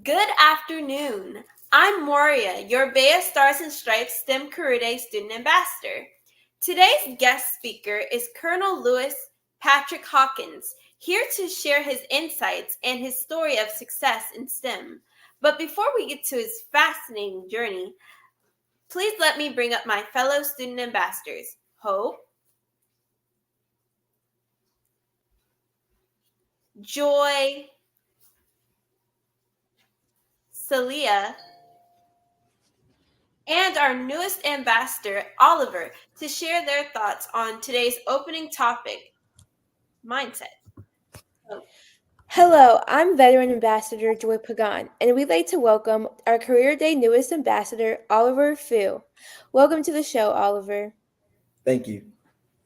Good afternoon. I'm Moria, your BEYA Stars and Stripes STEM Career Day Student Ambassador. Today's guest speaker is Colonel Lewis Patrick Hawkins, here to share his insights and his story of success in STEM. But before we get to his fascinating journey, please let me bring up my fellow student ambassadors, Hope, Joy, Celia, and our newest ambassador, Oliver, to share their thoughts on today's opening topic, mindset. Hello, I'm Veteran Ambassador Joy Pagan, and we'd like to welcome our Career Day newest ambassador, Oliver Fu. Welcome to the show, Oliver. Thank you.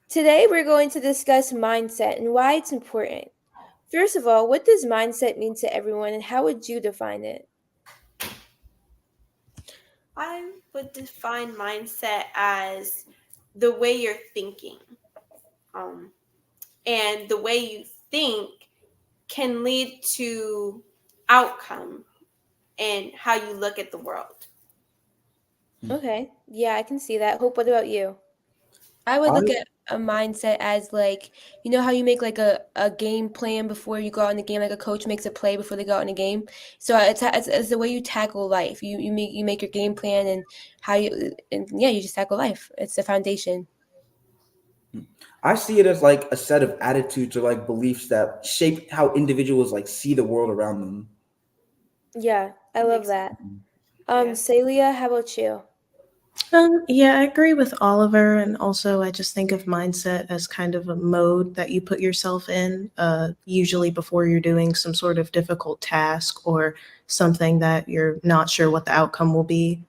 Today we're going to discuss mindset and why it's important. First of all, what does mindset mean to everyone, and how would you define it? I would define mindset as the way you're thinking. And the way you think can lead to outcome and how you look at the world. Okay, yeah, I can see that. Hope, what about you? I would I look at a mindset as like, you know how you make like a game plan before you go out in the game, like a coach makes a play before they go out in a game. So it's the way you tackle life. You make your game plan and you just tackle life. It's the foundation. I see it as like a set of attitudes or like beliefs that shape how individuals like see the world around them. Yeah, I love Makes that. Yeah. Celia, how about you? Yeah, I agree with Oliver, and also I just think of mindset as kind of a mode that you put yourself in, usually before you're doing some sort of difficult task or something that you're not sure what the outcome will be.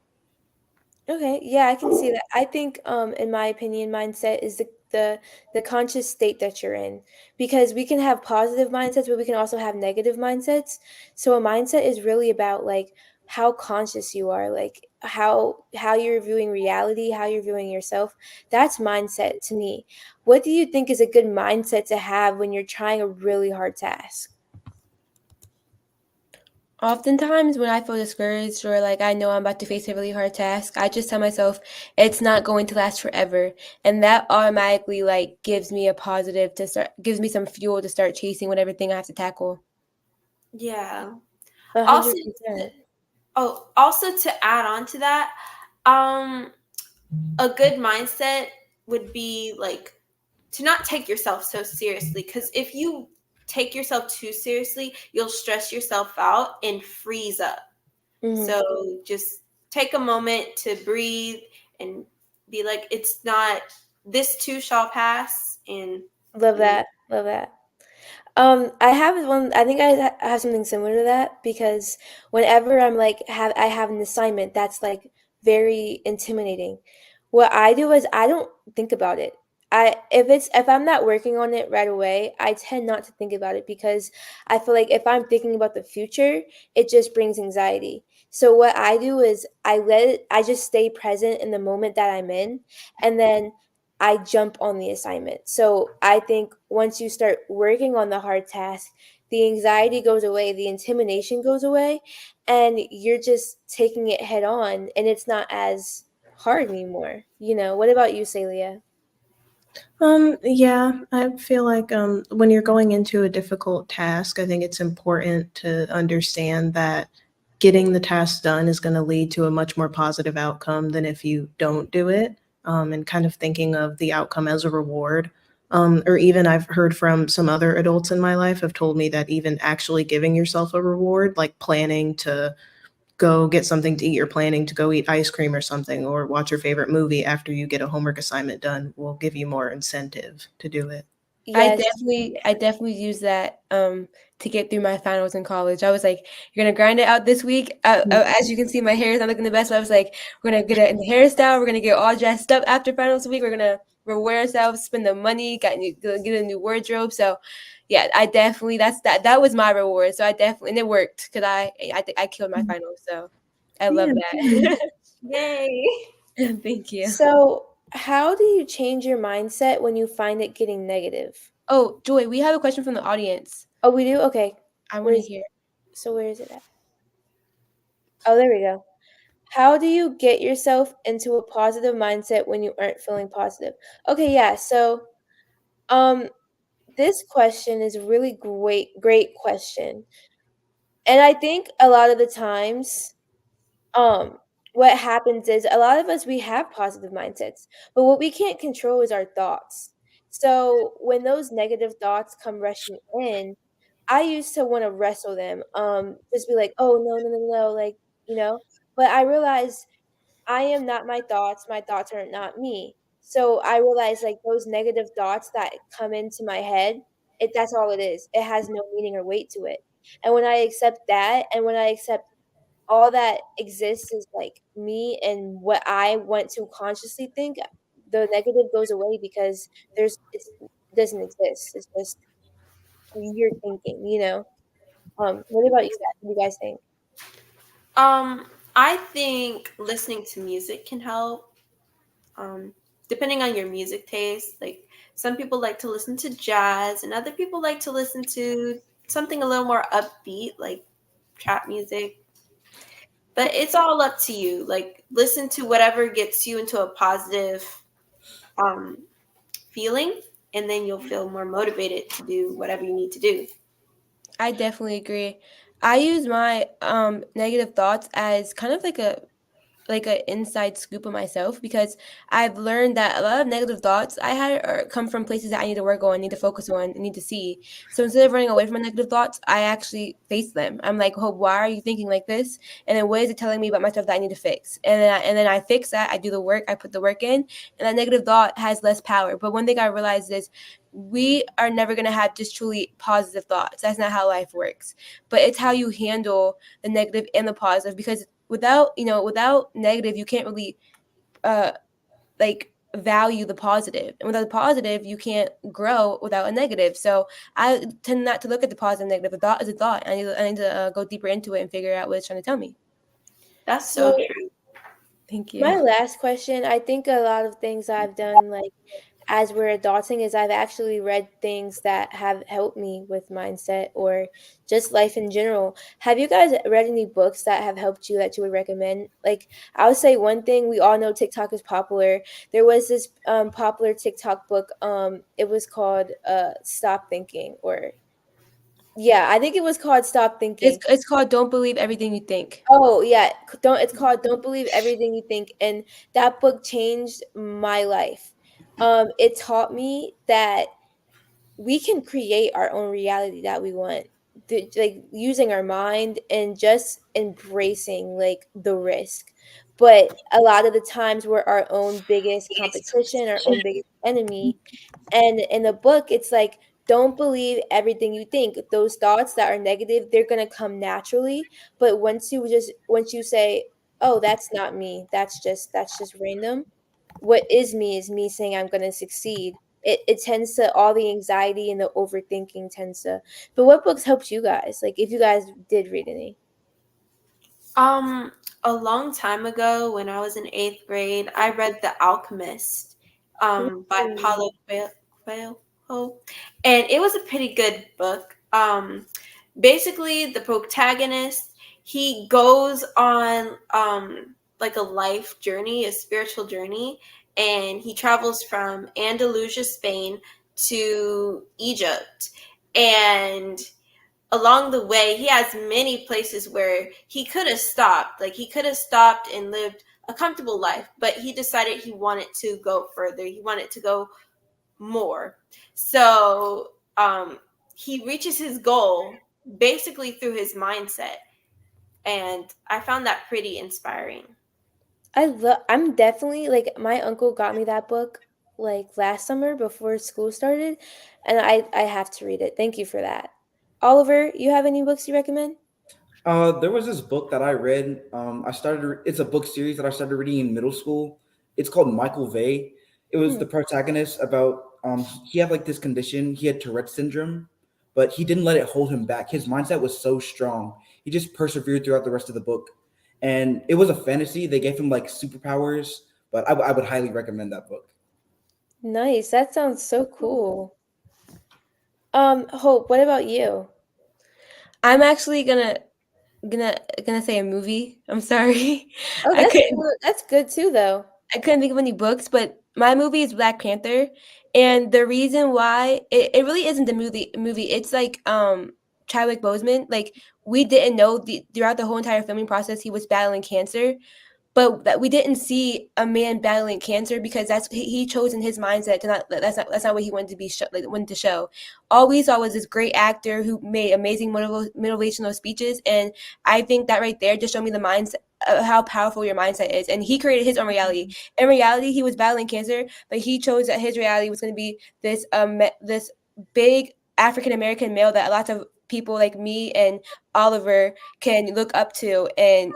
Okay, yeah, I can see that. I think, in my opinion, mindset is the conscious state that you're in, because we can have positive mindsets, but we can also have negative mindsets. So a mindset is really about like how conscious you are, like how you're viewing reality, how you're viewing yourself. That's mindset to me. What do you think is a good mindset to have when you're trying a really hard task? Oftentimes when I feel discouraged or like I know I'm about to face a really hard task, I just tell myself it's not going to last forever. And that automatically like gives me some fuel to start chasing whatever thing I have to tackle. Yeah. A Also, hundred percent. also to add on to that, a good mindset would be like to not take yourself so seriously, because if you take yourself too seriously, you'll stress yourself out and freeze up. Mm-hmm. So just take a moment to breathe and be like, it's not, this too shall pass. And Love that. Love that. I have one. I think I have something similar to that, because whenever I have an assignment that's like very intimidating, what I do is I don't think about it. If I'm not working on it right away, I tend not to think about it, because I feel like if I'm thinking about the future, it just brings anxiety. So what I do is I just stay present in the moment that I'm in, and then I jump on the assignment. So I think once you start working on the hard task, the anxiety goes away, the intimidation goes away, and you're just taking it head on, and it's not as hard anymore. What about you, Celia? Yeah, I feel like when you're going into a difficult task, I think it's important to understand that getting the task done is going to lead to a much more positive outcome than if you don't do it, and kind of thinking of the outcome as a reward. Or even I've heard from some other adults in my life have told me that even actually giving yourself a reward, like planning to go get something to eat or planning to go eat ice cream or something or watch your favorite movie after you get a homework assignment done will give you more incentive to do it. Yes. I definitely use that to get through my finals in college. I was like, you're gonna grind it out this week. As you can see, my hair is not looking the best. So I was like, we're gonna get a hairstyle. We're gonna get all dressed up after finals week. We're gonna reward ourselves, spend the money, get a new wardrobe. So yeah, I definitely that was my reward. So I definitely, and it worked because I killed my finals. So I love Yeah. that. yay. Thank you. So, how do you change your mindset when you find it getting negative? Oh, Joy, we have a question from the audience. Oh, we do? Okay. I want to Where's hear. where is it at? Oh, there we go. How do you get yourself into a positive mindset when you aren't feeling positive? Okay, yeah. So, um, this question is a really great question. And I think a lot of the times, um, what happens is a lot of us, we have positive mindsets, but what we can't control is our thoughts. So when those negative thoughts come rushing in, I used to want to wrestle them, just be like, "Oh, no, no, no, no," like, you know? But I realized I am not my thoughts are not me. So I realized, like, those negative thoughts that come into my head, that's all it is. It has no meaning or weight to it. And when I accept that, and when I accept all that exists is, like, me and what I want to consciously think, the negative goes away because it doesn't exist. It's just you're thinking, you know? What about you guys? What do you guys think? I think listening to music can help. Um, Depending on your music taste, like some people like to listen to jazz, and other people like to listen to something a little more upbeat, like trap music. But it's all up to you. Like listen to whatever gets you into a positive um, feeling, and then you'll feel more motivated to do whatever you need to do. I definitely agree. I use my negative thoughts as kind of like an inside scoop of myself because I've learned that a lot of negative thoughts I had come from places that I need to work on, need to focus on, need to see. So instead of running away from my negative thoughts, I actually face them. I'm like, oh, why are you thinking like this? And then what is it telling me about myself that I need to fix? And then I fix that. I do the work. I put the work in, and that negative thought has less power. But one thing I realized is we are never going to have just truly positive thoughts. That's not how life works. But it's how you handle the negative and the positive because without negative you can't really uh like value the positive, and without the positive you can't grow without a negative. So I tend not to look at the positive and negative. A thought is a thought. I need to go deeper into it and figure out what it's trying to tell me. That's so So true. Thank you. my last question, I think a lot of things I've done, like, as we're adulting is I've actually read things that have helped me with mindset or just life in general. Have you guys read any books that have helped you that you would recommend? Like, I would say one thing, we all know TikTok is popular. There was this popular TikTok book. It was called Stop Thinking, or yeah, I think it was called Stop it's Thinking. it's called Don't Believe Everything You Think. Oh, yeah, don't it's called Don't Believe Everything You Think, and that book changed my life. It taught me that we can create our own reality that we want. Like using our mind and just embracing like the risk. But a lot of the times we're our own biggest competition, our own biggest enemy. And in the book, it's like, don't believe everything you think. Those thoughts that are negative, they're gonna come naturally. But once you say, "Oh, that's not me. That's just random." What is me saying I'm gonna succeed. It tends to all the anxiety and the overthinking tends to. But what books helped you guys? Like if you guys did read any. Um, a long time ago, when I was in eighth grade, I read The Alchemist, by Mm. Paulo Coelho, and it was a pretty good book. Basically, the protagonist, he goes on like a life journey, a spiritual journey, and he travels from Andalusia, Spain, to Egypt, and along the way he has many places where he could have stopped, like he could have stopped and lived a comfortable life, but he decided he wanted to go further, he wanted to go more. So he reaches his goal basically through his mindset, and I found that pretty inspiring. I'm definitely like my uncle got me that book like last summer before school started, and I have to read it. Thank you for that. Oliver, you have any books you recommend? There was this book that I read. It's a book series that I started reading in middle school. It's called Michael Vey. It was Hmm. the protagonist about he had like this condition. He had Tourette syndrome, but he didn't let it hold him back. His mindset was so strong. He just persevered throughout the rest of the book. And it was a fantasy. They gave him like superpowers, but I would highly recommend that book. Nice. That sounds so cool. Hope, what about you? I'm actually gonna gonna say a movie. I'm sorry. Oh, I couldn't that's good too, though. I couldn't think of any books, but my movie is Black Panther, and the reason why it really isn't the movie. It's like Chadwick Boseman. Like we didn't know throughout the whole entire filming process he was battling cancer, but that we didn't see a man battling cancer because he chose in his mindset to not that's not what he wanted to be wanted to show. All we saw was this great actor who made amazing motivational speeches, and I think that right there just showed me the mindset, how powerful your mindset is. And he created his own reality. In reality, he was battling cancer, but he chose that his reality was going to be this big African American male that lots of people like me and Oliver can look up to and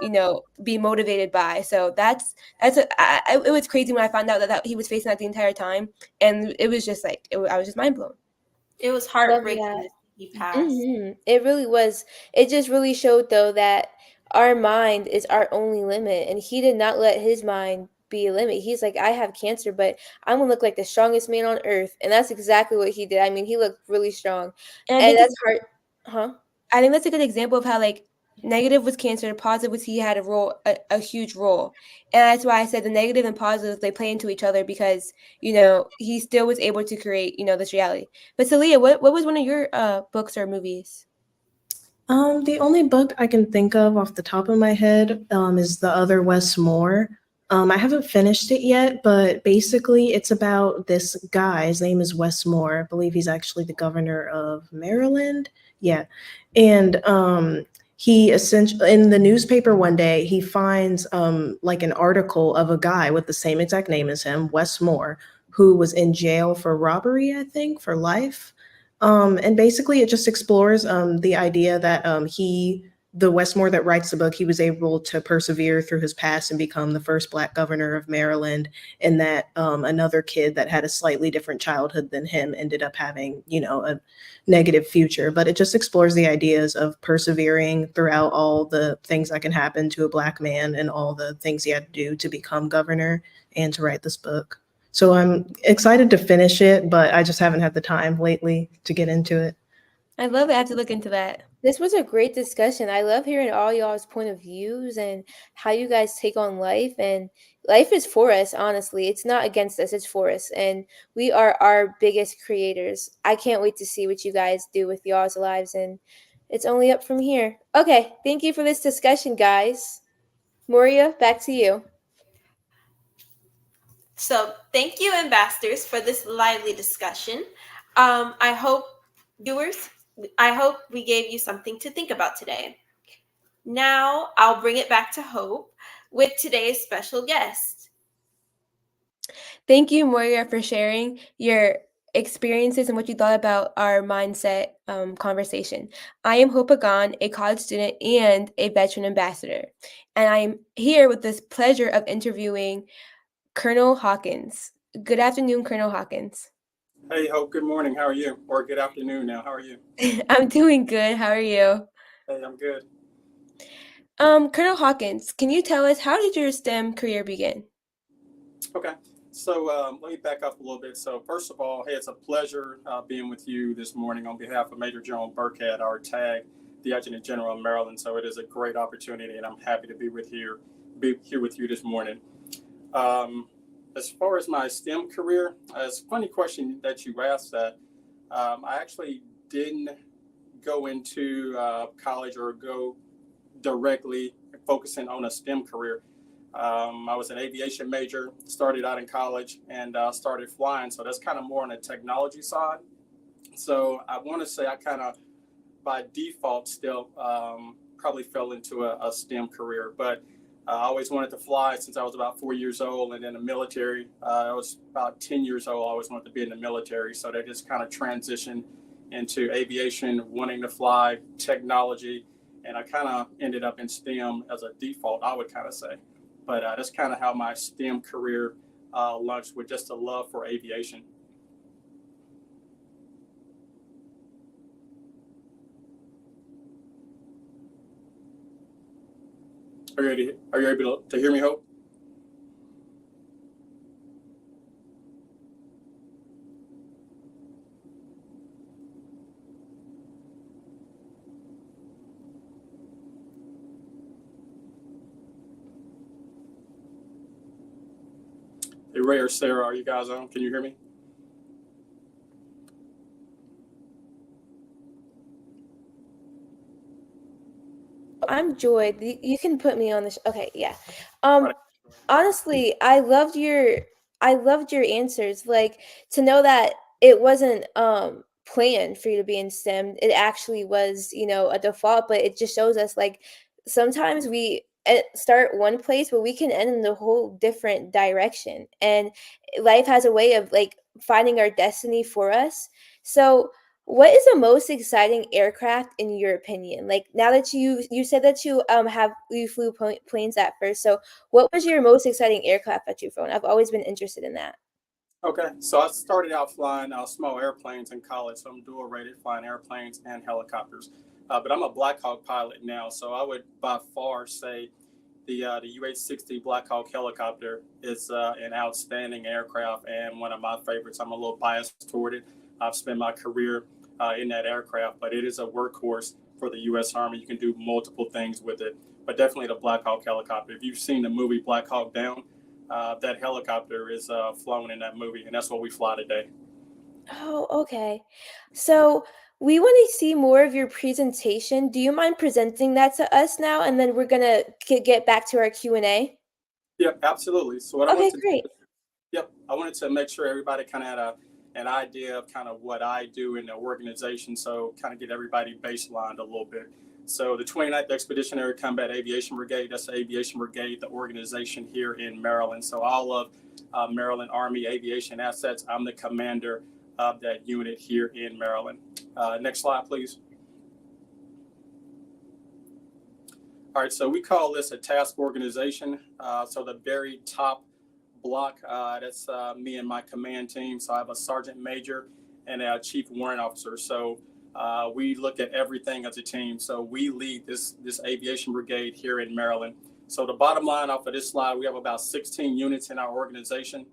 be motivated by. So it was crazy when I found out that he was facing that the entire time, and it was just like I was just mind blown. It was Love heartbreaking that. to see he passed. It really was. It just really showed, though, that our mind is our only limit, and he did not let his mind be a limit. He's like, I have cancer, but I'm gonna look like the strongest man on earth, and that's exactly what he did. I mean, he looked really strong, And and that's hard, huh? I think that's a good example of how like negative was cancer, positive was he had a huge role, and that's why I said the negative and positive they play into each other because he still was able to create this reality. But Celia, what was one of your books or movies? The only book I can think of off the top of my head is The Other Wes Moore. I haven't finished it yet, but basically it's about this guy. His name is Wes Moore. I believe he's actually the governor of Maryland. Yeah. And he essentially, in the newspaper one day, he finds like an article of a guy with the same exact name as him, Wes Moore, who was in jail for robbery, I think, for life. And basically, it just explores the idea that the Westmore that writes the book, he was able to persevere through his past and become the first Black governor of Maryland, and that another kid that had a slightly different childhood than him ended up having, a negative future. But it just explores the ideas of persevering throughout all the things that can happen to a Black man and all the things he had to do to become governor and to write this book. So I'm excited to finish it, but I just haven't had the time lately to get into it. I love it. I have to look into that. This was a great discussion. I love hearing all y'all's point of views and how you guys take on life. And life is for us, honestly. It's not against us, it's for us. And we are our biggest creators. I can't wait to see what you guys do with y'all's lives. And it's only up from here. Okay, thank you for this discussion, guys. Moria, back to you. So, thank you, ambassadors, for this lively discussion. I hope, viewers, I hope we gave you something to think about today. Now, I'll bring it back to Hope with today's special guest. Thank you, Moria, for sharing your experiences and what you thought about our mindset conversation. I am Hope Agan, a college student and a veteran ambassador, and I am here with this pleasure of interviewing Colonel Hawkins. Good afternoon, Colonel Hawkins. Hey, Hope, good morning. How are you? Or good afternoon now. How are you? I'm doing good. How are you? Hey, I'm good. Colonel Hawkins, can you tell us how did your STEM career begin? Okay. So let me back up a little bit. So first of all, hey, it's a pleasure being with you this morning on behalf of Major General Burkhead, our TAG, the Adjutant General of Maryland. So it is a great opportunity, and I'm happy to be here with you this morning. As far as my STEM career, it's a funny question that you asked that. I actually didn't go into college or go directly focusing on a STEM career. I was an aviation major, started out in college, and started flying. So that's kind of more on the technology side. So I want to say I kind of, by default, still probably fell into a STEM career. But I always wanted to fly since I was about 4 years old, and in the military, I was about 10 years old. I always wanted to be in the military. So that just kind of transitioned into aviation, wanting to fly, technology, and I kind of ended up in STEM as a default, I would kind of say. But that's kind of how my STEM career launched, with just a love for aviation. Are you able to hear me, Hope? Ray or Sarah, are you guys on? Can you hear me? I'm Joy. You can put me on the okay, yeah. Right. Honestly, I loved your answers. Like, to know that it wasn't planned for you to be in STEM. It actually was, a default, but it just shows us like sometimes we start one place, but we can end in a whole different direction. And life has a way of like finding our destiny for us. So, what is the most exciting aircraft in your opinion? Like, now that you said that you flew planes at first, so what was your most exciting aircraft that you've flown? I've always been interested in that. Okay, so I started out flying small airplanes in college, so I'm dual rated flying airplanes and helicopters. But I'm a Black Hawk pilot now, so I would by far say the UH-60 Black Hawk helicopter is an outstanding aircraft and one of my favorites. I'm a little biased toward it. I've spent my career in that aircraft, but it is a workhorse for the U.S. Army. You can do multiple things with it, but definitely the Black Hawk helicopter. If you've seen the movie Black Hawk Down, that helicopter is flown in that movie, and that's what we fly today. Oh, okay. So we want to see more of your presentation. Do you mind presenting that to us now, and then we're gonna get back to our Q&A? Yep, absolutely. So what I Okay, wanted to great. I wanted to make sure everybody kind of had an idea of kind of what I do in the organization, so kind of get everybody baselined a little bit. So the 29th Expeditionary Combat Aviation Brigade, that's the aviation brigade, the organization here in Maryland. So all of Maryland Army Aviation Assets, I'm the commander of that unit here in Maryland. Next slide, please. All right, so we call this a task organization. So the very top block, that's me and my command team. So I have a sergeant major and a chief warrant officer. So we look at everything as a team. So we lead this aviation brigade here in Maryland. So the bottom line off of this slide, we have about 16 units in our organization.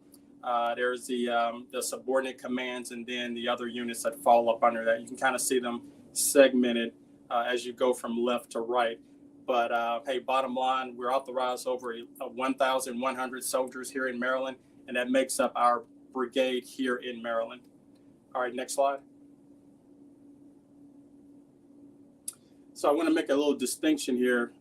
There's the subordinate commands and then the other units that fall up under that. You can kind of see them segmented as you go from left to right. But hey, bottom line, we're authorized over 1,100 soldiers here in Maryland, and that makes up our brigade here in Maryland. All right, next slide. So I want to make a little distinction here,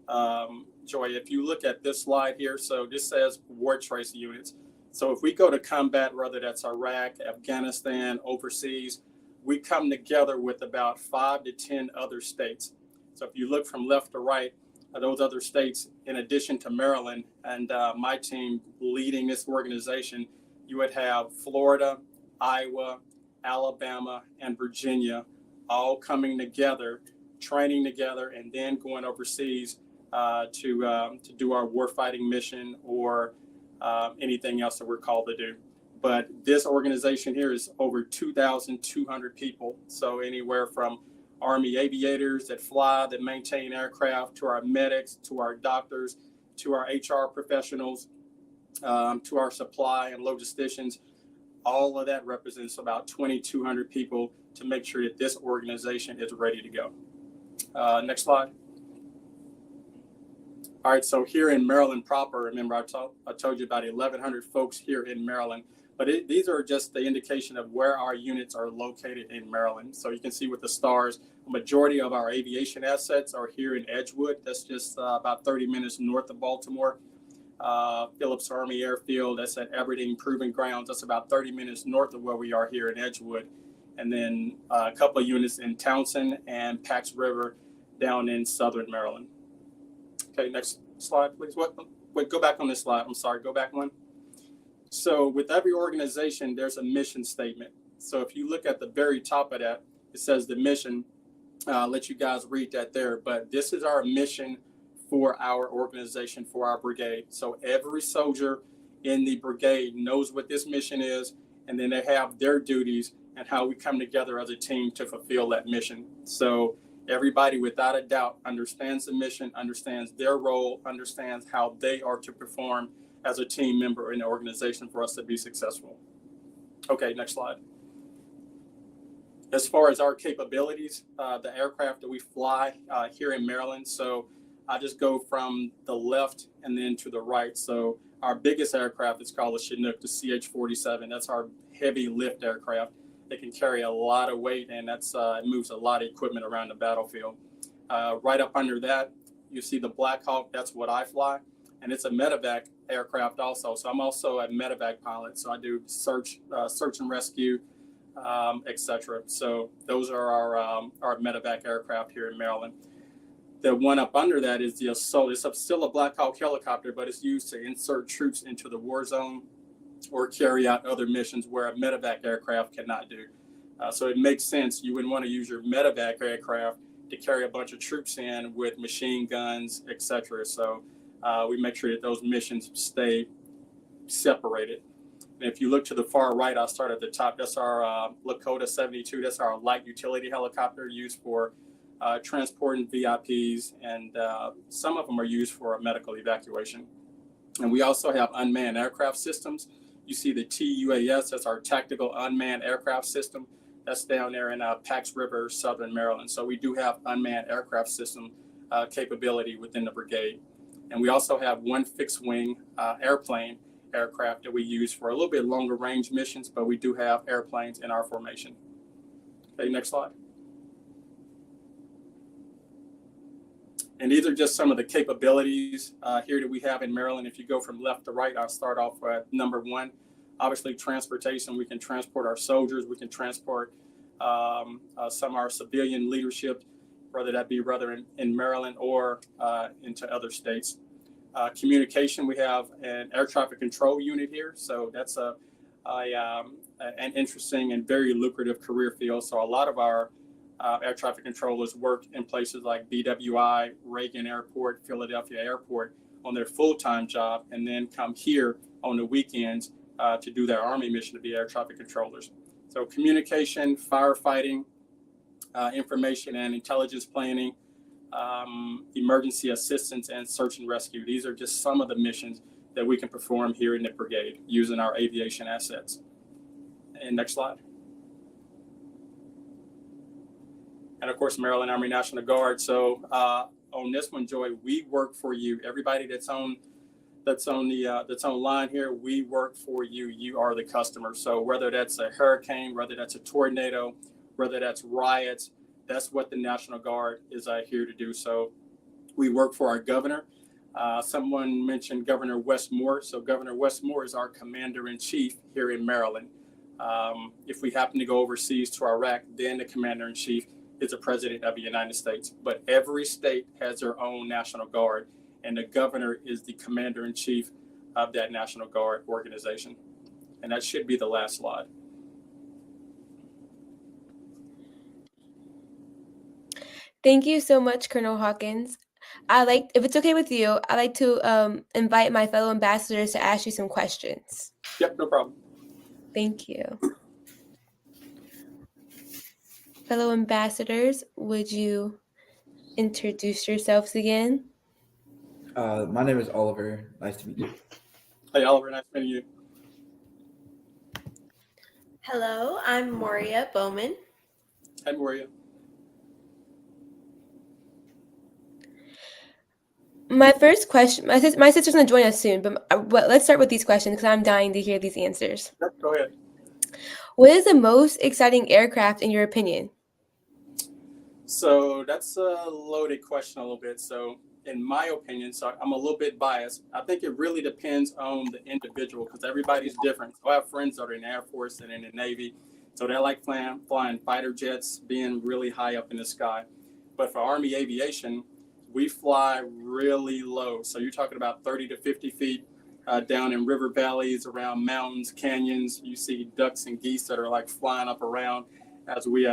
Joy. If you look at this slide here, so this says war trace units. So if we go to combat, whether that's Iraq, Afghanistan, overseas, we come together with about 5 to 10 other states. So if you look from left to right, those other states, in addition to Maryland and my team leading this organization, you would have Florida, Iowa, Alabama, and Virginia all coming together, training together, and then going overseas to do our warfighting mission or anything else that we're called to do. But this organization here is over 2,200 people. So anywhere from Army aviators that fly, that maintain aircraft, to our medics, to our doctors, to our HR professionals, to our supply and logisticians. All of that represents about 2,200 people to make sure that this organization is ready to go. Next slide. All right, so here in Maryland proper, remember I told you about 1,100 folks here in Maryland, but these are just the indication of where our units are located in Maryland. So you can see with the stars, a majority of our aviation assets are here in Edgewood. That's just about 30 minutes north of Baltimore. Phillips Army Airfield, that's at Aberdeen Proving Grounds. That's about 30 minutes north of where we are here in Edgewood. And then a couple of units in Townsend and Pax River down in Southern Maryland. Okay, next slide, please. Wait, go back on this slide. I'm sorry, go back one. So with every organization, there's a mission statement. So if you look at the very top of that, it says the mission. I'll let you guys read that there. But this is our mission for our organization, for our brigade. So every soldier in the brigade knows what this mission is, and then they have their duties and how we come together as a team to fulfill that mission. So everybody, without a doubt, understands the mission, understands their role, understands how they are to perform as a team member in the organization for us to be successful. Okay, next slide. As far as our capabilities, the aircraft that we fly here in Maryland, so I just go from the left and then to the right. So Our biggest aircraft is called the Chinook, the CH-47. That's our heavy lift aircraft. It can carry a lot of weight, and it moves a lot of equipment around the battlefield. Right up under that, you see the Black Hawk. That's what I fly, and it's a medevac aircraft also. So I'm also a medevac pilot. So I do search and rescue, etc. So those are our medevac aircraft here in Maryland. The one up under that is the Assault. It's still a Black Hawk helicopter, but it's used to insert troops into the war zone or carry out other missions where a medevac aircraft cannot do. So it makes sense. You wouldn't want to use your medevac aircraft to carry a bunch of troops in with machine guns, etc. So we make sure that those missions stay separated. And if you look to the far right, I'll start at the top. That's our Lakota 72. That's our light utility helicopter used for transporting VIPs, and some of them are used for medical evacuation. And we also have unmanned aircraft systems. You see the TUAS, that's our tactical unmanned aircraft system. That's down there in Pax River, Southern Maryland. So we do have unmanned aircraft system capability within the brigade. And we also have one fixed wing airplane aircraft that we use for a little bit longer range missions, but we do have airplanes in our formation. Okay, next slide. And these are just some of the capabilities here that we have in Maryland. If you go from left to right, I'll start off at number one. Obviously, transportation. We can transport our soldiers. We can transport some of our civilian leadership, whether that be in Maryland or into other states. Communication, we have an air traffic control unit here. So that's an interesting and very lucrative career field. So a lot of our air traffic controllers work in places like BWI, Reagan Airport, Philadelphia Airport on their full-time job, and then come here on the weekends to do their Army mission to be air traffic controllers. So communication, firefighting, information and intelligence planning, emergency assistance, and search and rescue. These are just some of the missions that we can perform here in the brigade using our aviation assets. And next slide. And of course, Maryland Army National Guard. So on this one, Joy, we work for you. Everybody that's on line here, we work for you. You are the customer. So whether that's a hurricane, whether that's a tornado, whether that's riots, that's what the National Guard is here to do. So we work for our governor. Someone mentioned Governor Westmore. So Governor Westmore is our commander-in-chief here in Maryland. If we happen to go overseas to Iraq, then the commander-in-chief is the president of the United States. But every state has their own National Guard, and the governor is the commander-in-chief of that National Guard organization. And that should be the last slide. Thank you so much, Colonel Hawkins. If it's okay with you, I'd like to invite my fellow ambassadors to ask you some questions. Yep, no problem. Thank you. Fellow ambassadors, would you introduce yourselves again? My name is Oliver. Nice to meet you. Hey, Oliver, nice meeting you. Hello, I'm Moria Bowman. Hi, Moria. My first question, my sister's going to join us soon, but let's start with these questions because I'm dying to hear these answers. Yep, go ahead. What is the most exciting aircraft in your opinion? So that's a loaded question a little bit. So in my opinion, so I'm a little bit biased. I think it really depends on the individual because everybody's different. So I have friends that are in the Air Force and in the Navy. So they like flying fighter jets, being really high up in the sky. But for Army aviation, we fly really low. So you're talking about 30 to 50 feet down in river valleys, around mountains, canyons. You see ducks and geese that are like flying up around as we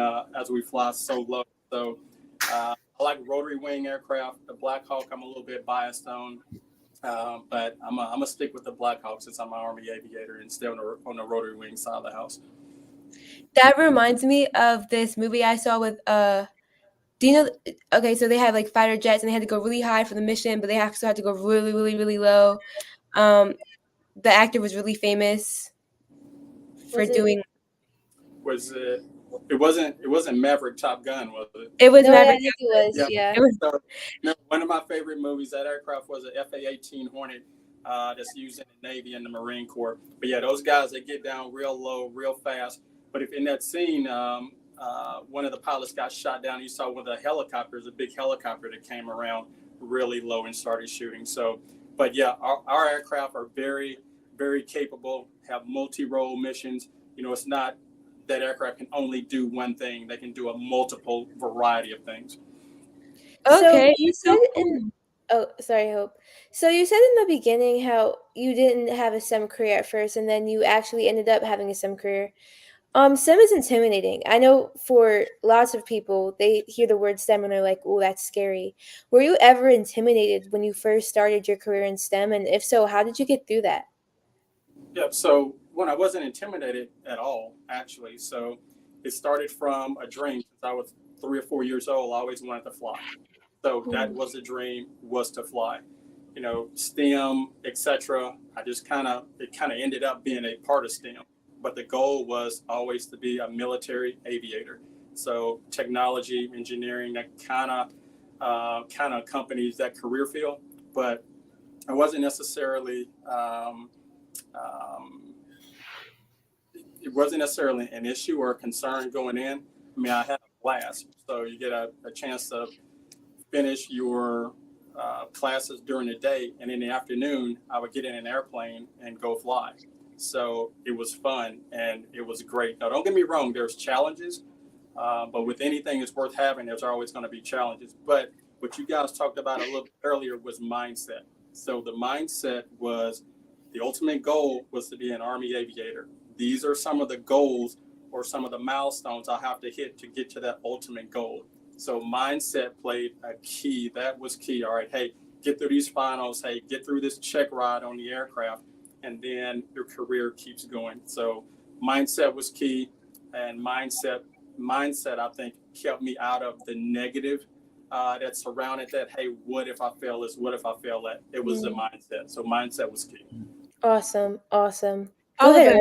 fly so low. So I like rotary wing aircraft. The Black Hawk, I'm a little bit biased on, but I'm gonna stick with the Black Hawk since I'm an Army aviator and stay on the rotary wing side of the house. That reminds me of this movie I saw with do you know? Okay, so they had like fighter jets and they had to go really high for the mission, but they also had to go really, really, really low. The actor was really famous for doing. Was it? It wasn't Maverick Top Gun, was it? It was No, Maverick. I think it was. Yeah. So, one of my favorite movies, that aircraft was an FA-18 Hornet that's used in the Navy and the Marine Corps. But yeah, those guys, they get down real low, real fast. But if in that scene, one of the pilots got shot down, you saw one of the helicopters, a big helicopter that came around really low and started shooting. So, but yeah, our aircraft are very, very capable, have multi-role missions. It's not that aircraft can only do one thing. They can do a multiple variety of things. Okay. So you said oh, sorry, Hope. So you said in the beginning how you didn't have a STEM career at first, and then you actually ended up having a STEM career. STEM is intimidating. I know for lots of people, they hear the word STEM and they're like, "Oh, that's scary." Were you ever intimidated when you first started your career in STEM? And if so, how did you get through that? Yep. So when I wasn't intimidated at all, actually. So it started from a dream. Since I was 3 or 4 years old, I always wanted to fly. So that was the dream, was to fly. STEM, etc. It kind of ended up being a part of STEM, but the goal was always to be a military aviator. So technology, engineering, that kind of accompanies that career field, but it wasn't necessarily an issue or a concern going in. I mean, I had a blast. So you get a chance to finish your classes during the day, and in the afternoon, I would get in an airplane and go fly. So it was fun and it was great. Now, don't get me wrong, there's challenges, but with anything that's worth having, there's always going to be challenges. But what you guys talked about a little bit earlier was mindset. So the mindset was the ultimate goal was to be an Army aviator. These are some of the goals or some of the milestones I have to hit to get to that ultimate goal. So mindset played a key. That was key. All right, hey, get through these finals. Hey, get through this check ride on the aircraft, and then your career keeps going. So mindset was key, and mindset I think kept me out of the negative that surrounded that. Hey, what if I fail this? What if I fail that? It was the mindset. So mindset was key. Awesome. Go Oliver. ahead,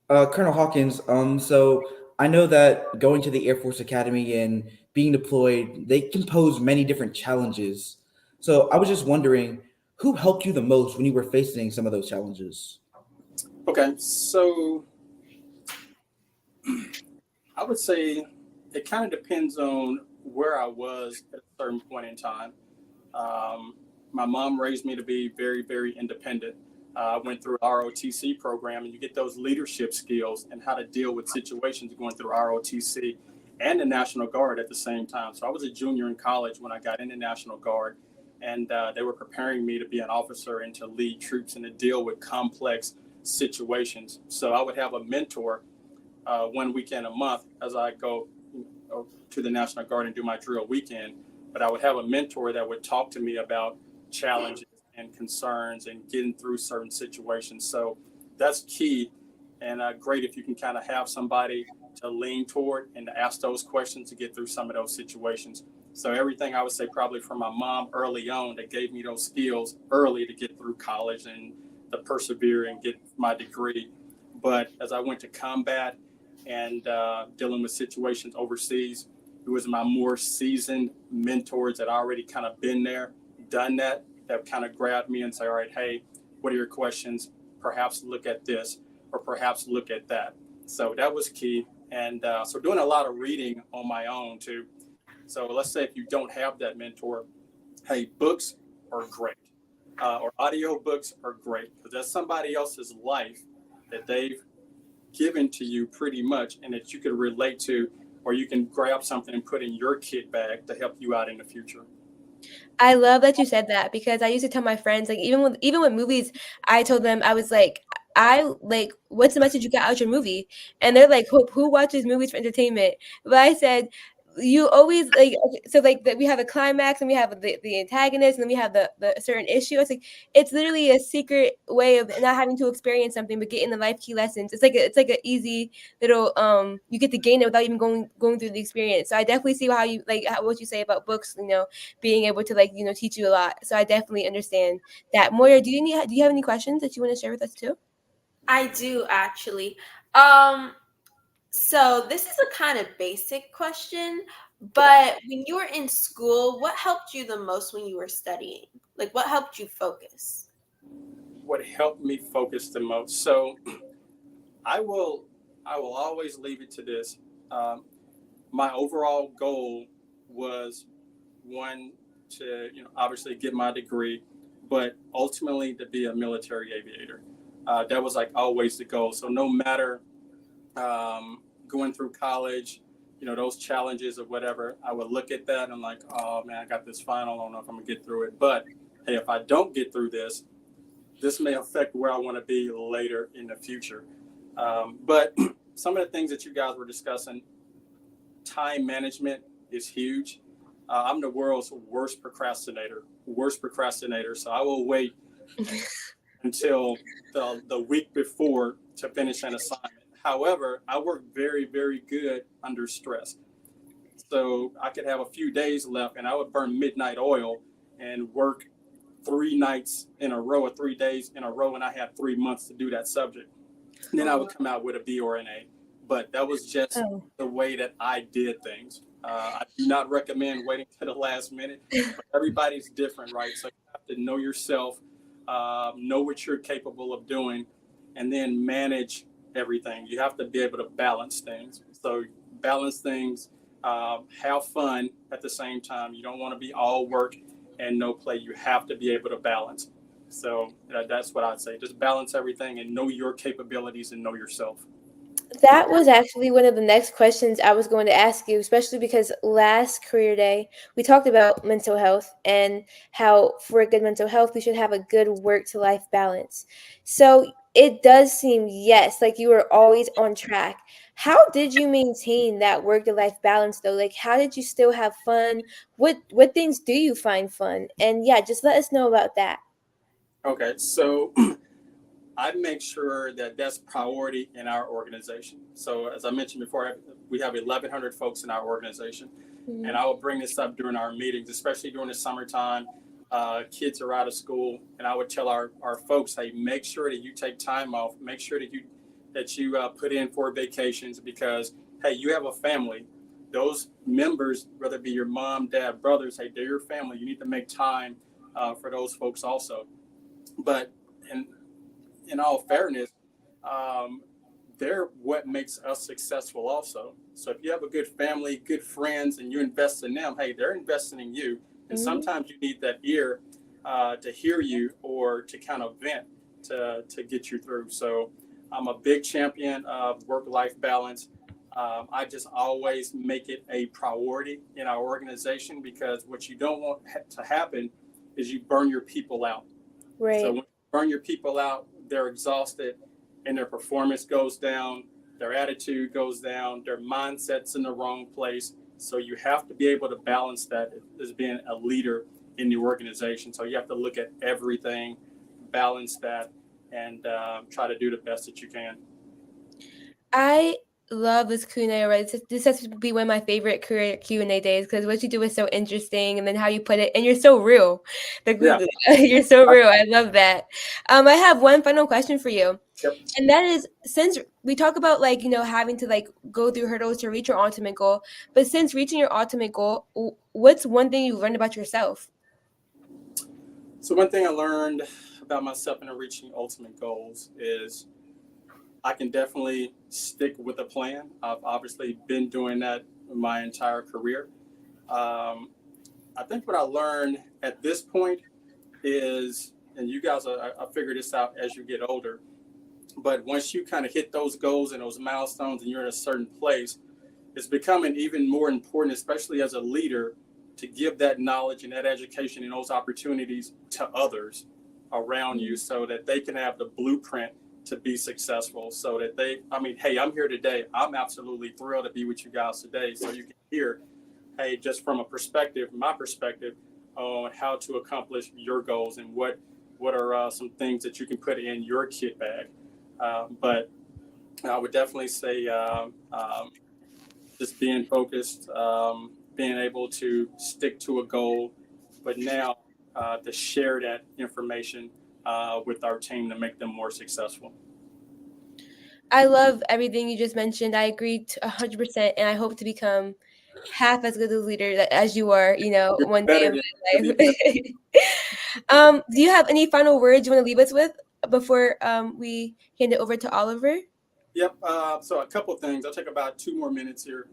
Roger. Colonel Hawkins, so I know that going to the Air Force Academy and being deployed, they can pose many different challenges. So I was just wondering, who helped you the most when you were facing some of those challenges? Okay, so I would say it kind of depends on where I was at a certain point in time. My mom raised me to be very, very independent. I went through ROTC program, and you get those leadership skills and how to deal with situations going through ROTC and the National Guard at the same time. So I was a junior in college when I got in the National Guard, and they were preparing me to be an officer and to lead troops and to deal with complex situations. So I would have a mentor 1 weekend a month as I go to the National Guard and do my drill weekend. But I would have a mentor that would talk to me about challenges and concerns and getting through certain situations. So that's key, and great if you can kind of have somebody to lean toward and to ask those questions to get through some of those situations. So everything I would say probably from my mom early on that gave me those skills early to get through college and to persevere and get my degree. But as I went to combat and dealing with situations overseas, it was my more seasoned mentors that already kind of been there, done that kind of grabbed me and say, all right, hey, what are your questions? Perhaps look at this, or perhaps look at that. So that was key. And so doing a lot of reading on my own too. So let's say if you don't have that mentor, hey, books are great, or audio books are great, because that's somebody else's life that they've given to you pretty much, and that you can relate to, or you can grab something and put in your kit bag to help you out in the future. I love that you said that, because I used to tell my friends, like, even with movies, I told them, I was like, what's the message you got out your movie? And they're like, who watches movies for entertainment? But I said, you always like, okay, so like we have a climax and we have the antagonist and then we have the certain issue. It's like, it's literally a secret way of not having to experience something but getting the life key lessons. It's like an easy little you get to gain it without even going through the experience. So I definitely see how you what you say about books, being able to teach you a lot. So I definitely understand that. Moira, do you have any questions that you want to share with us too? I do actually. So this is a kind of basic question, But when you were in school, what helped you the most when you were studying? Like, what helped you focus? What helped me focus the most? So I will always leave it to this. Um, my overall goal was one to obviously get my degree, but ultimately to be a military aviator. That was like always the goal. So no matter going through college, those challenges or whatever, I would look at that and I'm like, oh man, I got this final. I don't know if I'm gonna get through it. But hey, if I don't get through this may affect where I want to be later in the future. But some of the things that you guys were discussing, time management is huge. I'm the world's worst procrastinator. So I will wait until the week before to finish an assignment. However, I work very, very good under stress. So I could have a few days left and I would burn midnight oil and work 3 nights in a row or 3 days in a row. And I had 3 months to do that subject. And then I would come out with a B or an A. But that was just the way that I did things. I do not recommend waiting to the last minute. But everybody's different, right? So you have to know yourself, know what you're capable of doing, and then manage everything. You have to be able to balance things. So balance things, have fun at the same time. You don't want to be all work and no play. You have to be able to balance. So that's what I'd say. Just balance everything and know your capabilities and know yourself. That was actually one of the next questions I was going to ask you, especially because last career day, we talked about mental health and how for a good mental health, we should have a good work to life balance. So it does seem, yes, like you were always on track. How did you maintain that work to life balance though? Like how did you still have fun? What things do you find fun? And yeah, just let us know about that. Okay, so I make sure that that's priority in our organization. So as I mentioned before, we have 1,100 folks in our organization. Mhm. And I will bring this up during our meetings, especially during the summertime. Kids are out of school, and I would tell our folks, hey, make sure that you take time off. Make sure that you put in for vacations because, hey, you have a family. Those members, whether it be your mom, dad, brothers, hey, they're your family. You need to make time for those folks also. But in all fairness, they're what makes us successful also. So if you have a good family, good friends, and you invest in them, hey, they're investing in you. And sometimes you need that ear to hear you or to kind of vent to get you through. So I'm a big champion of work-life balance. I just always make it a priority in our organization because what you don't want to happen is you burn your people out. Right. So when you burn your people out, they're exhausted and their performance goes down, their attitude goes down, their mindset's in the wrong place. So you have to be able to balance that as being a leader in the organization. So you have to look at everything, balance that, and try to do the best that you can. I love this Q&A already. This has to be one of my favorite career Q&A days because what you do is so interesting, and then how you put it, and you're so real. You're so real. I love that. I have one final question for you, and that is, since we talk about having to go through hurdles to reach your ultimate goal, but since reaching your ultimate goal, what's one thing you learned about yourself? So one thing I learned about myself in reaching ultimate goals is I can definitely stick with a plan. I've obviously been doing that my entire career. I think what I learned at this point is, and you guys I figure this out as you get older, but once you kind of hit those goals and those milestones and you're in a certain place, it's becoming even more important, especially as a leader, to give that knowledge and that education and those opportunities to others around you so that they can have the blueprint to be successful. So that hey, I'm here today. I'm absolutely thrilled to be with you guys today. So you can hear, hey, just from my perspective on how to accomplish your goals and what are some things that you can put in your kit bag. But I would definitely say just being focused, being able to stick to a goal, but now to share that information with our team to make them more successful. I love everything you just mentioned. I agree 100%, and I hope to become half as good a leader as you are, one day Better in than my life. Do you have any final words you want to leave us with before we hand it over to Oliver? Yep. So a couple of things. I'll take about 2 more minutes here.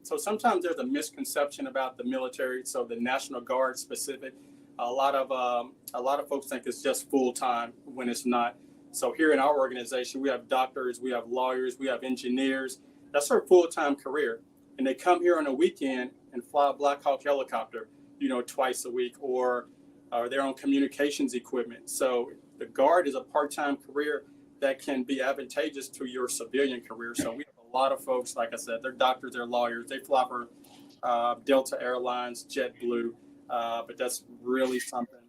So sometimes there's a misconception about the military. So the National Guard specific, a lot of folks think it's just full time when it's not. So here in our organization, we have doctors, we have lawyers, we have engineers. That's their full time career, and they come here on a weekend and fly a Black Hawk helicopter, twice a week, or their own communications equipment. So the Guard is a part time career that can be advantageous to your civilian career. So we have a lot of folks, like I said, they're doctors, they're lawyers, they fly for Delta Airlines, JetBlue, but that's really something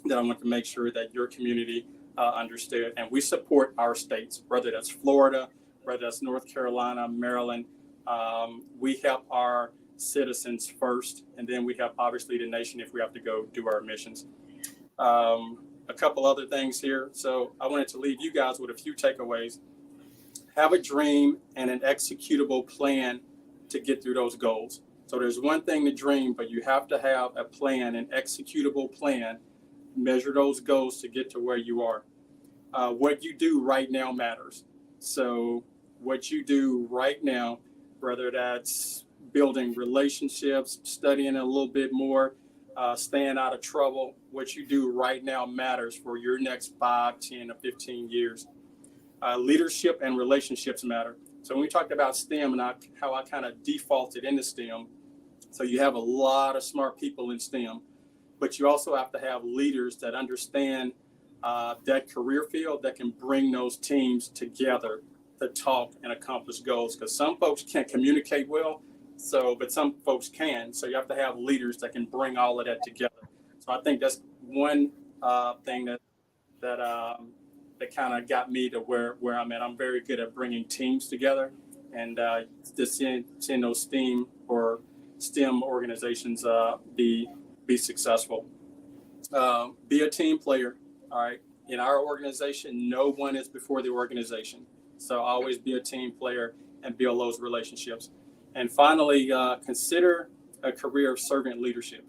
that I want to make sure that your community understood. And we support our states, whether that's Florida, whether that's North Carolina, Maryland. We help our citizens first, and then we help obviously the nation if we have to go do our missions. A couple other things here. So I wanted to leave you guys with a few takeaways. Have a dream and an executable plan to get through those goals. So there's one thing to dream, but you have to have a plan, an executable plan, measure those goals to get to where you are. What you do right now matters. So what you do right now, whether that's building relationships, studying a little bit more, staying out of trouble, what you do right now matters for your next 5, 10, or 15 years. Leadership and relationships matter. So when we talked about STEM and how I kind of defaulted into STEM, so you have a lot of smart people in STEM, but you also have to have leaders that understand that career field that can bring those teams together to talk and accomplish goals. Because some folks can't communicate well, but some folks can. So you have to have leaders that can bring all of that together. So I think that's one thing that kind of got me to where I'm at. I'm very good at bringing teams together and just seeing those STEM organizations be successful. Be a team player. All right. In our organization, no one is before the organization. So always be a team player and build those relationships. And finally, consider a career of servant leadership.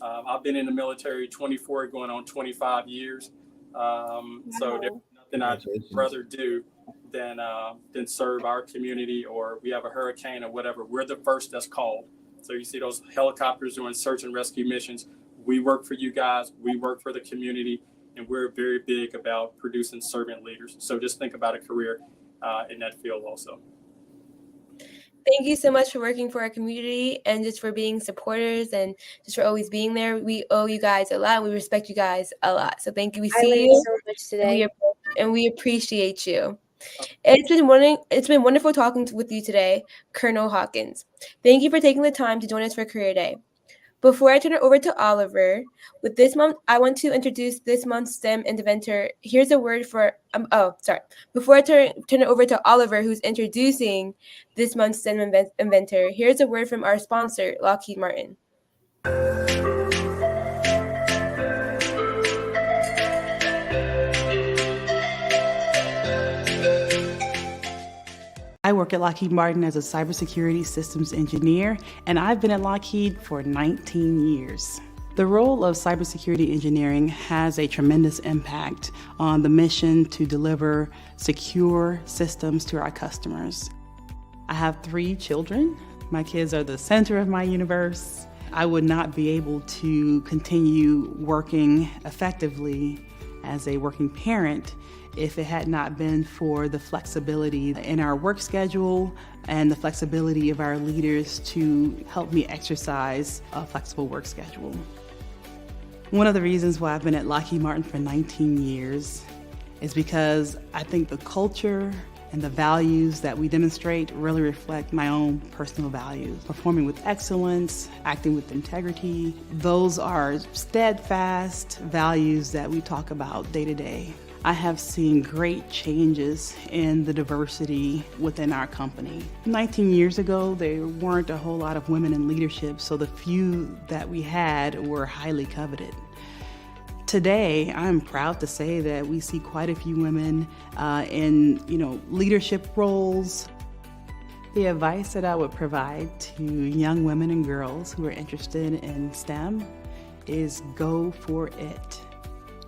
I've been in the military 24 going on 25 years. So there's nothing I'd rather do than serve our community, or we have a hurricane or whatever. We're the first that's called. So you see those helicopters doing search and rescue missions. We work for you guys. We work for the community, and we're very big about producing servant leaders. So just think about a career in that field also. Thank you so much for working for our community and just for being supporters and just for always being there. We owe you guys a lot. We respect you guys a lot. So thank you. We see you so much today. and we appreciate you. It's been wonderful talking with you today, Colonel Hawkins. Thank you for taking the time to join us for Career Day. Before I turn it over to Oliver, with this month, I want to introduce this month's STEM inventor. Here's a word for, Before I turn it over to Oliver, who's introducing this month's STEM inventor, here's a word from our sponsor, Lockheed Martin. I work at Lockheed Martin as a cybersecurity systems engineer, and I've been at Lockheed for 19 years. The role of cybersecurity engineering has a tremendous impact on the mission to deliver secure systems to our customers. I have 3 children. My kids are the center of my universe. I would not be able to continue working effectively as a working parent if it had not been for the flexibility in our work schedule and the flexibility of our leaders to help me exercise a flexible work schedule. One of the reasons why I've been at Lockheed Martin for 19 years is because I think the culture and the values that we demonstrate really reflect my own personal values. Performing with excellence, acting with integrity, those are steadfast values that we talk about day to day. I have seen great changes in the diversity within our company. 19 years ago, there weren't a whole lot of women in leadership, so the few that we had were highly coveted. Today, I'm proud to say that we see quite a few women in leadership roles. The advice that I would provide to young women and girls who are interested in STEM is go for it.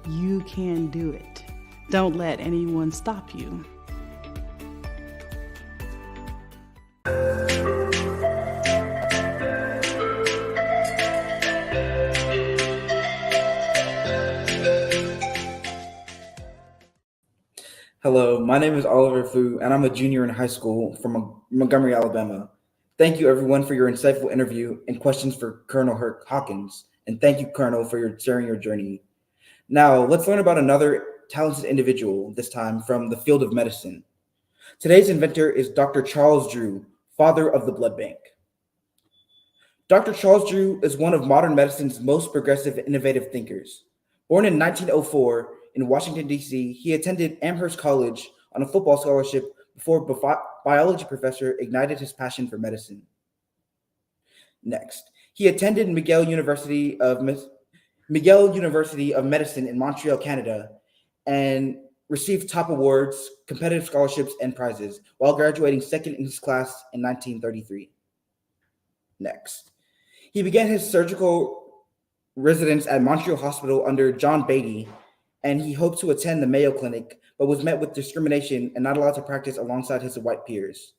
You can do it. Don't let anyone stop you. Hello, my name is Oliver Fu, and I'm a junior in high school from Montgomery, Alabama. Thank you, everyone, for your insightful interview and questions for Colonel Hawkins. And thank you, Colonel, for sharing your journey. Now, let's learn about another talented individual, this time from the field of medicine. Today's inventor is Dr. Charles Drew, father of the blood bank. Dr. Charles Drew is one of modern medicine's most progressive and innovative thinkers. Born in 1904 in Washington, D.C., he attended Amherst College on a football scholarship before biology professor ignited his passion for medicine. Next, he attended McGill University of Medicine in Montreal, Canada, and received top awards, competitive scholarships, and prizes while graduating second in his class in 1933. Next, he began his surgical residence at Montreal Hospital under John Beatty, and he hoped to attend the Mayo Clinic, but was met with discrimination and not allowed to practice alongside his white peers.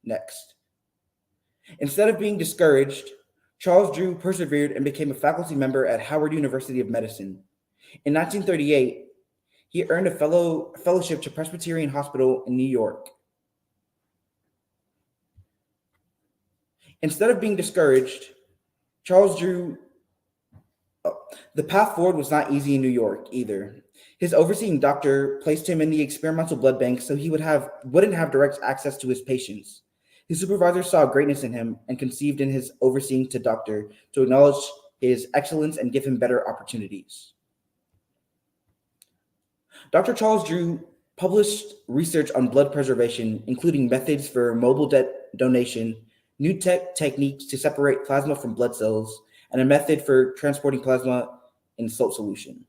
Next, instead of being discouraged, Charles Drew persevered and became a faculty member at Howard University of Medicine. In 1938, he earned a fellowship to Presbyterian Hospital in New York. Instead of being discouraged, Charles Drew the path forward was not easy in New York either. His overseeing doctor placed him in the experimental blood bank so he wouldn't have direct access to his patients. His supervisor saw greatness in him and conceived in his overseeing to doctor to acknowledge his excellence and give him better opportunities. Dr. Charles Drew published research on blood preservation, including methods for mobile donation, new techniques to separate plasma from blood cells, and a method for transporting plasma in salt solution.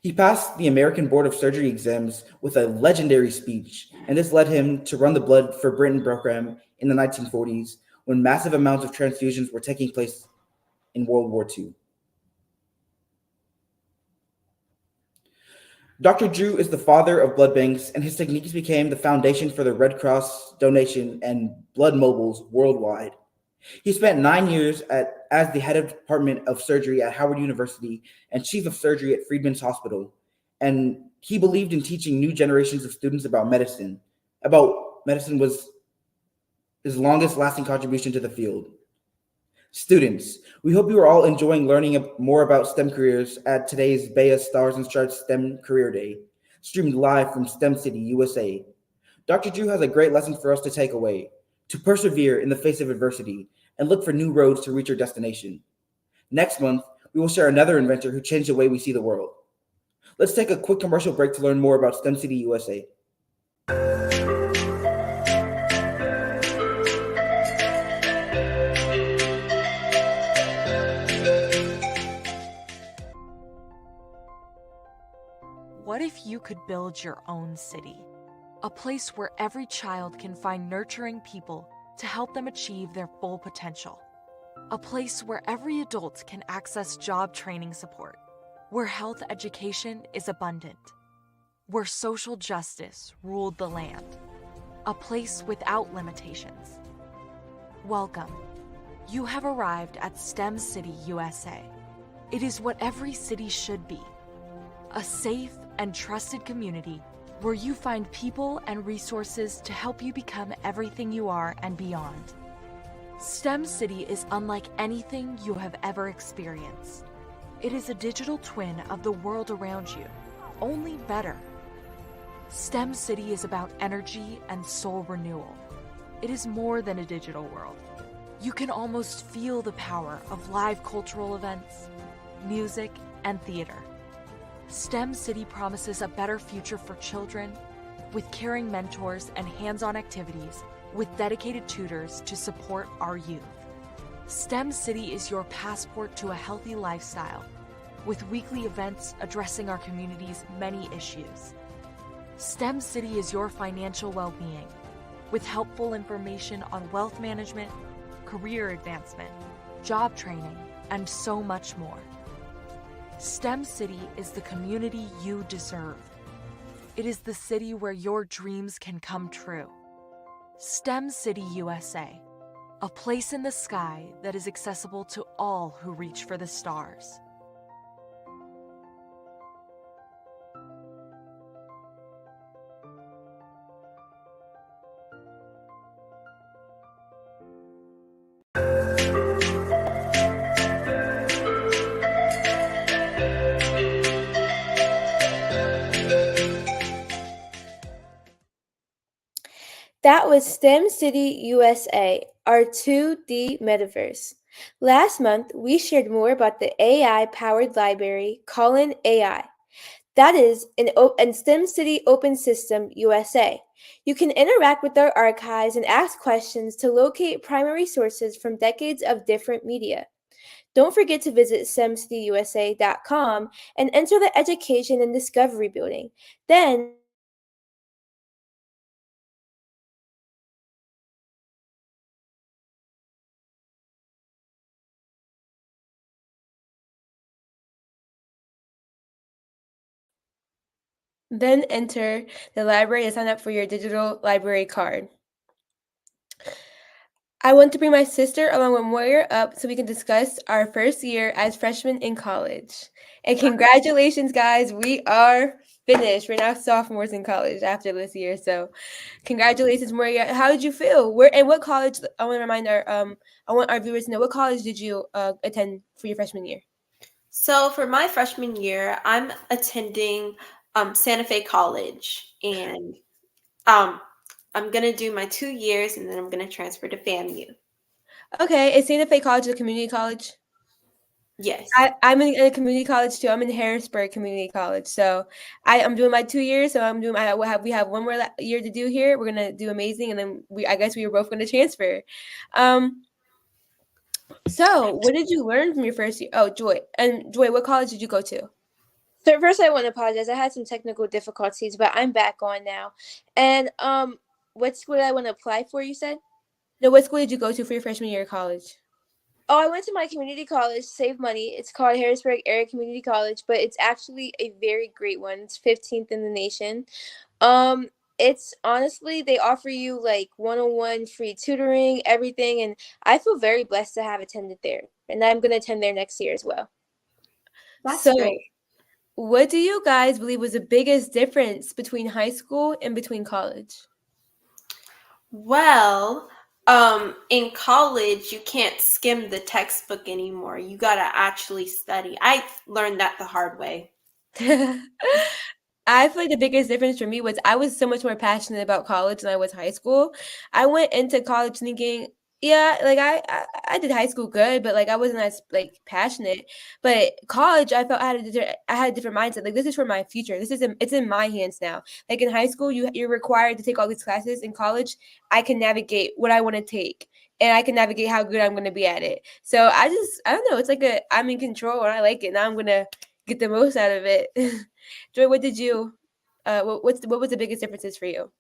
He passed the American Board of Surgery exams with a legendary speech, and this led him to run the Blood for Britain program in the 1940s, when massive amounts of transfusions were taking place in World War II. Dr. Drew is the father of blood banks, and his techniques became the foundation for the Red Cross donation and blood mobiles worldwide. He spent 9 years as the head of Department of Surgery at Howard University and chief of surgery at Freedman's Hospital, and he believed in teaching new generations of students about medicine. Medicine was his longest lasting contribution to the field. Students, we hope you are all enjoying learning more about STEM careers at today's BEYA Stars and Stripes STEM Career Day, streamed live from STEM City, USA. Dr. Drew has a great lesson for us to take away: to persevere in the face of adversity and look for new roads to reach your destination. Next month, we will share another inventor who changed the way we see the world. Let's take a quick commercial break to learn more about STEM City USA. What if you could build your own city? A place where every child can find nurturing people to help them achieve their full potential. A place where every adult can access job training support, where health education is abundant, where social justice ruled the land. A place without limitations. Welcome. You have arrived at STEM City, USA. It is what every city should be. A safe and trusted community where you find people and resources to help you become everything you are and beyond. STEM City is unlike anything you have ever experienced. It is a digital twin of the world around you, only better. STEM City is about energy and soul renewal. It is more than a digital world. You can almost feel the power of live cultural events, music, and theater. STEM City promises a better future for children with caring mentors and hands-on activities with dedicated tutors to support our youth. STEM City is your passport to a healthy lifestyle with weekly events addressing our community's many issues. STEM City is your financial well-being with helpful information on wealth management, career advancement, job training, and so much more. STEM City is the community you deserve. It is the city where your dreams can come true. STEM City USA, a place in the sky that is accessible to all who reach for the stars. That was STEM City USA, our 2D metaverse. Last month, we shared more about the AI-powered library, Colin AI. That is in STEM City Open System USA. You can interact with our archives and ask questions to locate primary sources from decades of different media. Don't forget to visit stemcityusa.com and enter the Education and Discovery building. Then enter the library and sign up for your digital library card. I want to bring my sister along with Moira up so we can discuss our first year as freshmen in college. And congratulations, guys. We are finished. We're now sophomores in college after this year. So congratulations, Moira. How did you feel? What college? I want to remind I want our viewers to know, what college did you attend for your freshman year? So for my freshman year, I'm attending Santa Fe College, and I'm gonna do my 2 years, and then I'm gonna transfer to FAMU. Okay, is Santa Fe College a community college? Yes. I'm in a community college too. I'm in Harrisburg Community College. So I'm doing my 2 years. So we have one more year to do here. We're gonna do amazing, and then I guess we were both gonna transfer. So what did you learn from your first year? Oh, Joy, what college did you go to? So first, I want to apologize. I had some technical difficulties, but I'm back on now. And what school did I want to apply for? You said? No, what school did you go to for your freshman year of college? Oh, I went to my community college, save money. It's called Harrisburg Area Community College, but it's actually a very great one. It's 15th in the nation. It's honestly, they offer you like one-on-one free tutoring, everything, and I feel very blessed to have attended there. And I'm going to attend there next year as well. That's So, great. what do you guys believe was the biggest difference between high school and between college? Well, in college, you can't skim the textbook anymore. You gotta actually study. I learned that the hard way. I feel like the biggest difference for me was I was so much more passionate about college than I was high school. I went into college thinking, yeah, like I did high school good, but like I wasn't as like passionate. But college, I felt I had a different mindset. Like, this is for my future. It's in my hands now. Like in high school, you're required to take all these classes. In college, I can navigate what I want to take, and I can navigate how good I'm going to be at it. So I don't know. It's like I'm in control and I like it. Now I'm gonna get the most out of it. Joy, what did you? What was the biggest differences for you?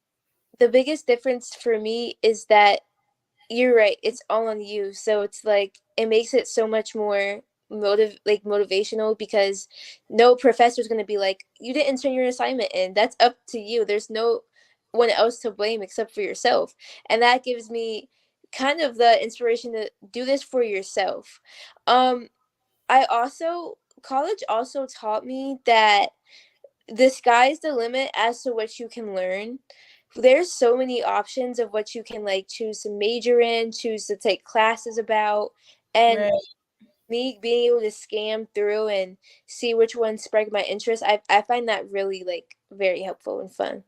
The biggest difference for me is that you're right. It's all on you. So it's like it makes it so much more motivational, because no professor is going to be like, you didn't turn your assignment in. That's up to you. There's no one else to blame except for yourself. And that gives me kind of the inspiration to do this for yourself. College also taught me that the sky's the limit as to what you can learn. There's so many options of what you can like choose to major in, choose to take classes about, and Right. me being able to scam through and see which ones spark my interest. I find that really like very helpful and fun.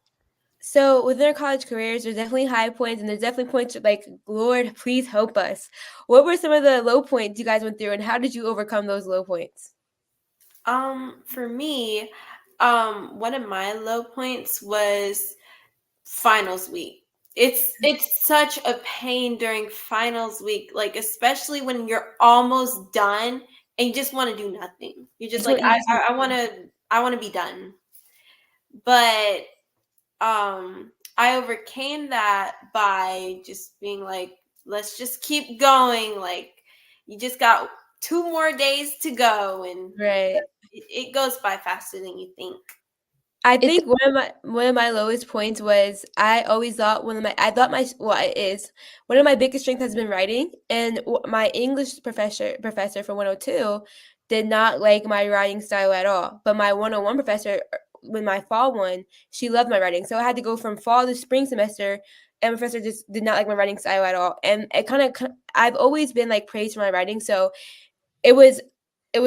So within our college careers, there's definitely high points, and there's definitely points like, Lord, please help us. What were some of the low points you guys went through, and how did you overcome those low points? For me, one of my low points was finals week. It's such a pain during finals week, like especially when you're almost done and you just want to do nothing. You're just like, I want to be done. But I overcame that by just being like, let's just keep going. Like, you just got 2 more days to go, and Right. it goes by faster than you think. I think one of my lowest points was I always thought one of my biggest strengths has been writing, and my English professor for 102 did not like my writing style at all. But my 101 professor, when my fall one, she loved my writing. So I had to go from fall to spring semester, and professor just did not like my writing style at all. And it I've always been like praised for my writing, so it was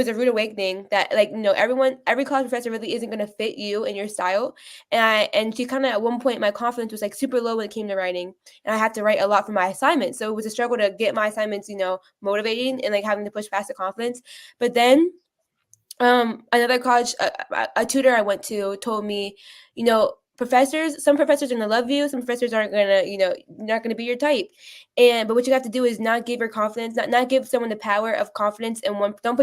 a rude awakening that, like, every college professor really isn't going to fit you and your style. And she kind of, at one point, my confidence was like super low when it came to writing, and I had to write a lot for my assignments, so it was a struggle to get my assignments motivating, and like having to push past the confidence. But then another college, a tutor I went to told me, some professors are going to love you, some professors aren't going to, not going to be your type. But what you have to do is not give your confidence, not give someone the power of confidence in one. Don't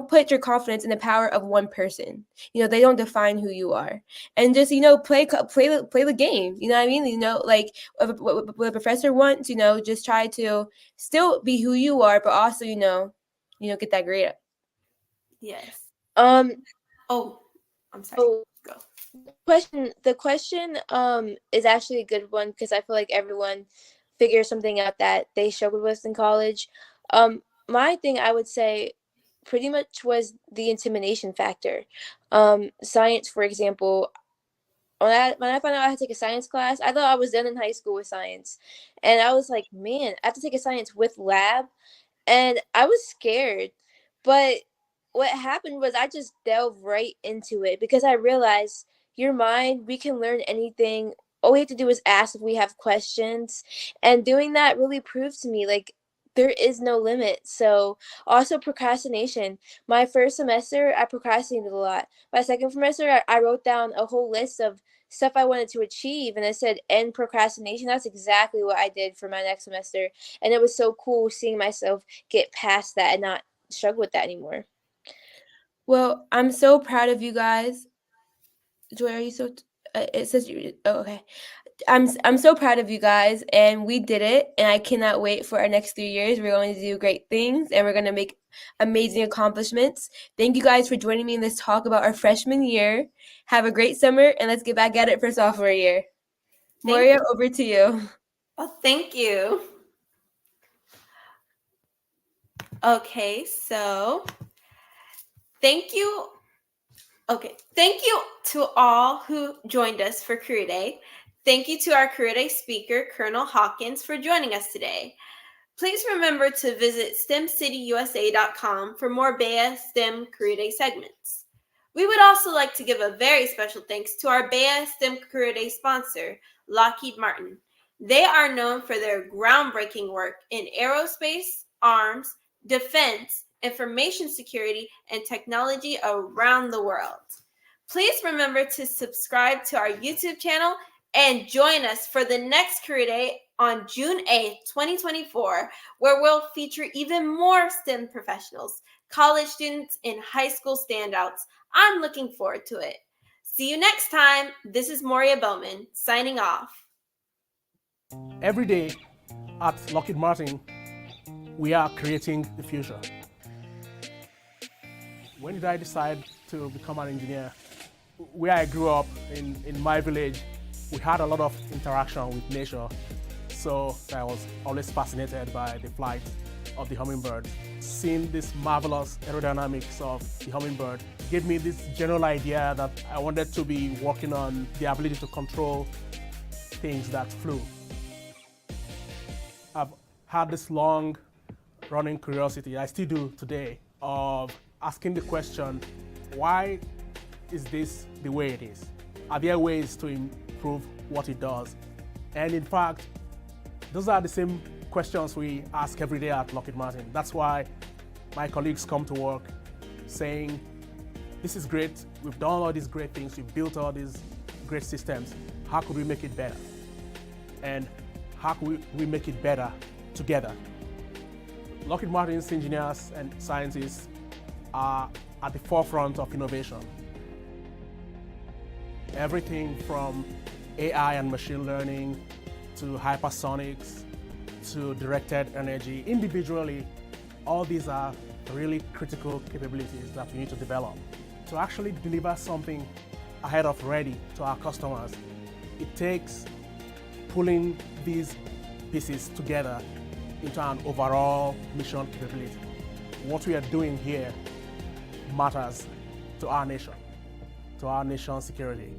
put your confidence in the power of one person. They don't define who you are. And just, play the game. You know what I mean? Like what a professor wants, just try to still be who you are, but also, get that grade up. Yes. Oh, I'm sorry. so Go. the question is actually a good one, because I feel like everyone figures something out that they struggled with in college. My thing, I would say, pretty much was the intimidation factor. Science, for example, when I found out I had to take a science class, I thought I was done in high school with science, and I was like, man, I have to take a science with lab. And I was scared, but what happened was I just delved right into it, because I realized your mind, we can learn anything. All we have to do is ask if we have questions. And doing that really proved to me, like, there is no limit. So also procrastination. My first semester, I procrastinated a lot. My second semester, I wrote down a whole list of stuff I wanted to achieve, and I said end procrastination. That's exactly what I did for my next semester. And it was so cool seeing myself get past that and not struggle with that anymore. Well, I'm so proud of you guys. Joy, are you so? It says you. Oh, okay. I'm so proud of you guys, and we did it. And I cannot wait for our next 3 years. We're going to do great things, and we're going to make amazing accomplishments. Thank you guys for joining me in this talk about our freshman year. Have a great summer, and let's get back at it for sophomore year. Moria, over to you. Oh, thank you. Okay, so thank you. Okay, thank you to all who joined us for Career Day. Thank you to our Career Day speaker, Colonel Hawkins, for joining us today. Please remember to visit stemcityusa.com for more BEYA STEM Career Day segments. We would also like to give a very special thanks to our BEYA STEM Career Day sponsor, Lockheed Martin. They are known for their groundbreaking work in aerospace, arms, defense, information security, and technology around the world. Please remember to subscribe to our YouTube channel and join us for the next Career Day on June 8th, 2024, where we'll feature even more STEM professionals, college students, and high school standouts. I'm looking forward to it. See you next time. This is Moria Bowman, signing off. Every day at Lockheed Martin, we are creating the future. When did I decide to become an engineer? Where I grew up in my village, we had a lot of interaction with nature. So I was always fascinated by the flight of the hummingbird. Seeing this marvelous aerodynamics of the hummingbird gave me this general idea that I wanted to be working on the ability to control things that flew. I've had this long running curiosity, I still do today, of asking the question, why is this the way it is? Are there ways to improve what it does? And in fact, those are the same questions we ask every day at Lockheed Martin. That's why my colleagues come to work saying, this is great, we've done all these great things, we've built all these great systems. How could we make it better? And how could we make it better together? Lockheed Martin's engineers and scientists are at the forefront of innovation. Everything from AI and machine learning, to hypersonics, to directed energy. Individually, all these are really critical capabilities that we need to develop. To actually deliver something ahead of ready to our customers, it takes pulling these pieces together into an overall mission capability. What we are doing here matters to our nation, to our nation's security.